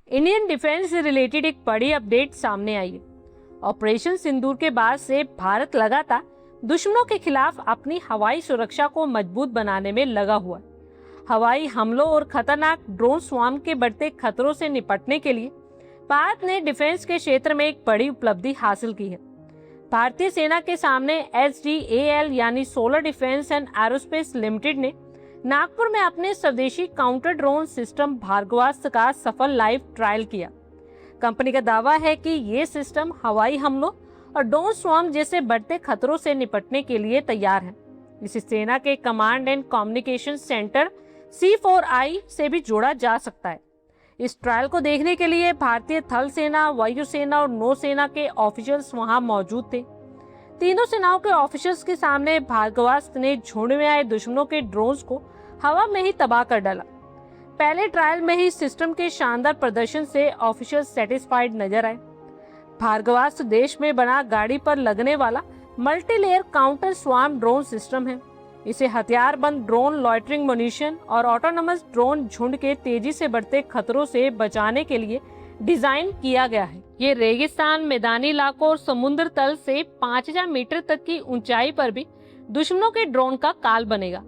Indian defence से related एक बड़ी अपडेट सामने आई है। ऑपरेशन सिंदूर के बाद से भारत लगातार दुश्मनों के खिलाफ अपनी हवाई सुरक्षा को मजबूत बनाने में लगा हुआ है। हवाई हमलों और खतरनाक ड्रोन स्वार्म के बढ़ते खतरों से निपटने के लिए भारत ने डिफेंस के क्षेत्र में एक बड़ी उपलब्धि हासिल की है। भारतीय सेना के सामने SDAL यानी solar defence and aerospace limited ने नागपुर में अपने स्वदेशी काउंटर ड्रोन सिस्टम भार्गवास्त्र का सफल लाइव ट्रायल किया। कंपनी का दावा है कि ये सिस्टम हवाई हमलों और ड्रोन स्वार्म जैसे बढ़ते खतरों से निपटने के लिए तैयार है। इसे सेना के command and communication centre C4I से भी जोड़ा जा सकता है। इस ट्रायल को देखने के लिए भारतीय थल सेना, वायुसेना और नौसेना के ऑफिशियल्स वहां मौजूद थे। तीनों सेनाओं के ऑफिसर्स के सामने भार्गवास्त्र ने झुंड में आए दुश्मनों के ड्रोन्स को हवा में ही तबाह कर डाला। पहले ट्रायल में ही सिस्टम के शानदार प्रदर्शन से ऑफिसर्स सेटिस्फाइड नजर आए। भार्गवास्त्र देश में बना गाड़ी पर लगने वाला multilayer counter swarm drone system है। इसे हथियारबंद ड्रोन, लॉइटरिंग मुनिशन और ऑटोनोमस ड्रोन झुंड के तेजी से बढ़ते खतरों से बचाने के लिए डिजाइन किया गया है। ये रेगिस्तान, मैदानी इलाकों और समुद्र तल से 5000 मीटर तक की ऊंचाई पर भी दुश्मनों के ड्रोन का काल बनेगा।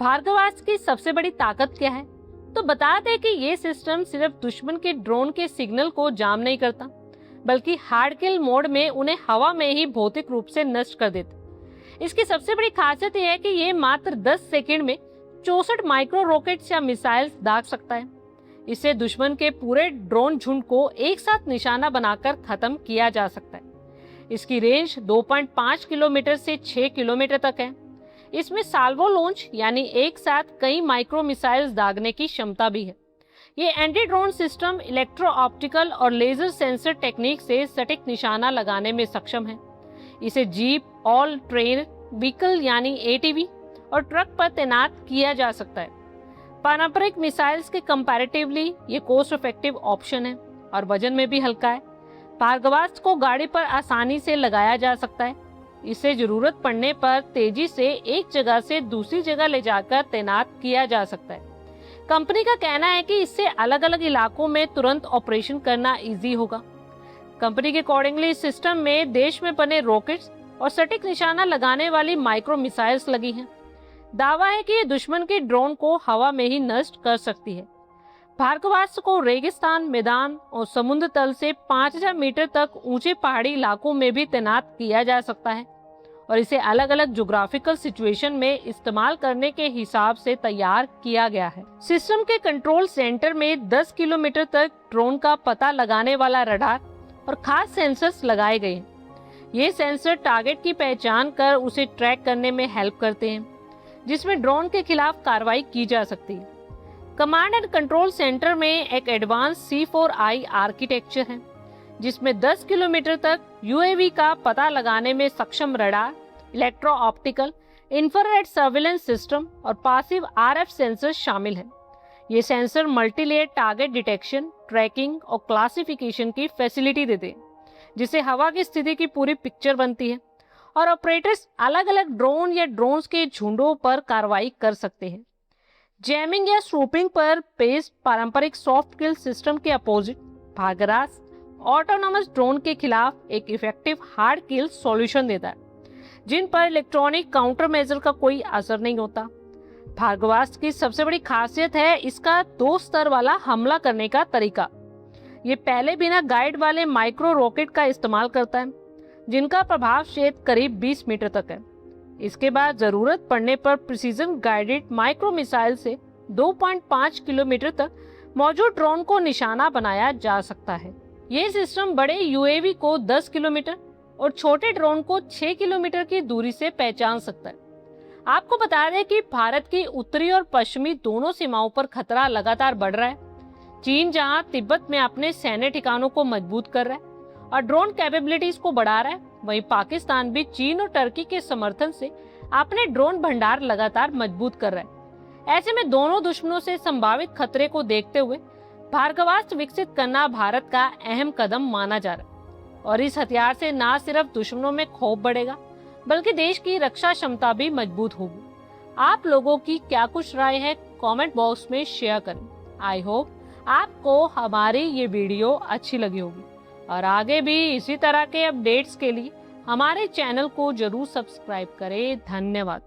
भार्गवास्त्र की सबसे बड़ी ताकत क्या है? तो बता दें कि ये सिस्टम सिर्फ दुश्मन के ड्रोन के सिग्नल को जाम नहीं करता, बल्कि हार्ड किल मोड में उन्हें हवा में ही भौतिक रूप से नष्ट कर देता। इसकी सबसे बड़ी खासियत यह है कि ये मात्र 10 सेकंड में 64 माइक्रो रॉकेट्स या मिसाइल्स दाग सकता है। इससे दुश्मन के पूरे ड्रोन झुंड को एक साथ निशाना बनाकर खत्म किया जा सकता है। इसकी रेंज 2.5 किलोमीटर से 6 किलोमीटर तक है। इसमें साल्वो लॉन्च यानी एक साथ कई माइक्रो मिसाइल्स दागने की क्षमता भी है। ये anti drone system electro optical और लेजर सेंसर टेक्निक से सटीक निशाना लगाने में सक्षम है। इसे जीप, ऑल ट्रेन व्हीकल यानी ATV और ट्रक पर तैनात किया जा सकता है। पारंपरिक मिसाइल्स के कंपैरेटिवली ये कॉस्ट इफेक्टिव ऑप्शन है और वजन में भी हल्का है। भार्गवास्त्र को गाड़ी पर आसानी से लगाया जा सकता है। इसे जरूरत पड़ने पर तेजी से एक जगह से दूसरी जगह ले जाकर तैनात किया जा सकता है। कंपनी का कहना है कि इससे अलग अलग इलाकों में तुरंत ऑपरेशन करना इजी होगा। कंपनी के अकॉर्डिंगली इस सिस्टम में देश में बने रॉकेट्स और सटीक निशाना लगाने वाली माइक्रो मिसाइल्स लगी हैं। दावा है कि ये दुश्मन के ड्रोन को हवा में ही नष्ट कर सकती है। भार्गवास्त्र को रेगिस्तान, मैदान और समुद्र तल से 5000 मीटर तक ऊंचे पहाड़ी इलाकों में भी तैनात किया जा सकता है और इसे अलग अलग ज्योग्राफिकल सिचुएशन में इस्तेमाल करने के हिसाब से तैयार किया गया है। सिस्टम के कंट्रोल सेंटर में 10 किलोमीटर तक ड्रोन का पता लगाने वाला रडार और खास सेंसर्स लगाए गए हैं। ये सेंसर टारगेट की पहचान कर उसे ट्रैक करने में हेल्प करते हैं, जिसमें ड्रोन के खिलाफ कार्रवाई की जा सकती है। कमांड एंड कंट्रोल सेंटर में एक एडवांस C4I आर्किटेक्चर है, जिसमें 10 किलोमीटर तक UAV का पता लगाने में सक्षम radar, electro optical, infrared surveillance system और पासिव RF सेंसर शामिल हैं। ये sensor multilayer target detection, tracking और क्लासिफिकेशन की फैसिलिटी देते हैं, जिससे हवा की स्थिति की पूरी पिक्चर बनती है और ऑपरेटर्स अलग अलग ड्रोन या ड्रोन्स के झुंडों पर कार्रवाई कर सकते हैं। जैमिंग या स्नूपिंग पर बेस्ड पारंपरिक सॉफ्ट किल सिस्टम के अपोजिट भार्गवास्त्र ऑटोनोमस ड्रोन के खिलाफ एक इफेक्टिव हार्ड किल सॉल्यूशन देता है, जिन पर इलेक्ट्रॉनिक काउंटर मेजर का कोई असर नहीं होता। भार्गवास्त्र की सबसे बड़ी खासियत है इसका 2 स्तर वाला हमला करने का तरीका। ये पहले बिना गाइड वाले माइक्रो रॉकेट का इस्तेमाल करता है, जिनका प्रभाव क्षेत्र करीब 20 मीटर तक है। इसके बाद जरूरत पड़ने पर प्रिसीजन गाइडेड माइक्रो मिसाइल से 2.5 किलोमीटर तक मौजूद ड्रोन को निशाना बनाया जा सकता है। ये सिस्टम बड़े UAV को 10 किलोमीटर और छोटे ड्रोन को 6 किलोमीटर की दूरी से पहचान सकता है। आपको बता दें कि भारत की उत्तरी और पश्चिमी दोनों सीमाओं पर खतरा लगातार बढ़ रहा है। चीन जहां तिब्बत में अपने सैन्य ठिकानों को मजबूत कर रहा है और ड्रोन कैपेबिलिटीज को बढ़ा रहा है, वहीं पाकिस्तान भी चीन और टर्की के समर्थन से अपने ड्रोन भंडार लगातार मजबूत कर रहा है। ऐसे में दोनों दुश्मनों से संभावित खतरे को देखते हुए भार्गवास्त्र विकसित करना भारत का अहम कदम माना जा रहा है और इस हथियार से न सिर्फ दुश्मनों में खौफ बढ़ेगा, बल्कि देश की रक्षा क्षमता भी मजबूत होगी। आप लोगों की क्या कुछ राय है, कमेंट बॉक्स में शेयर करें। आई होप आपको हमारी ये वीडियो अच्छी लगी होगी और आगे भी इसी तरह के अपडेट्स के लिए हमारे चैनल को जरूर सब्सक्राइब करें। धन्यवाद।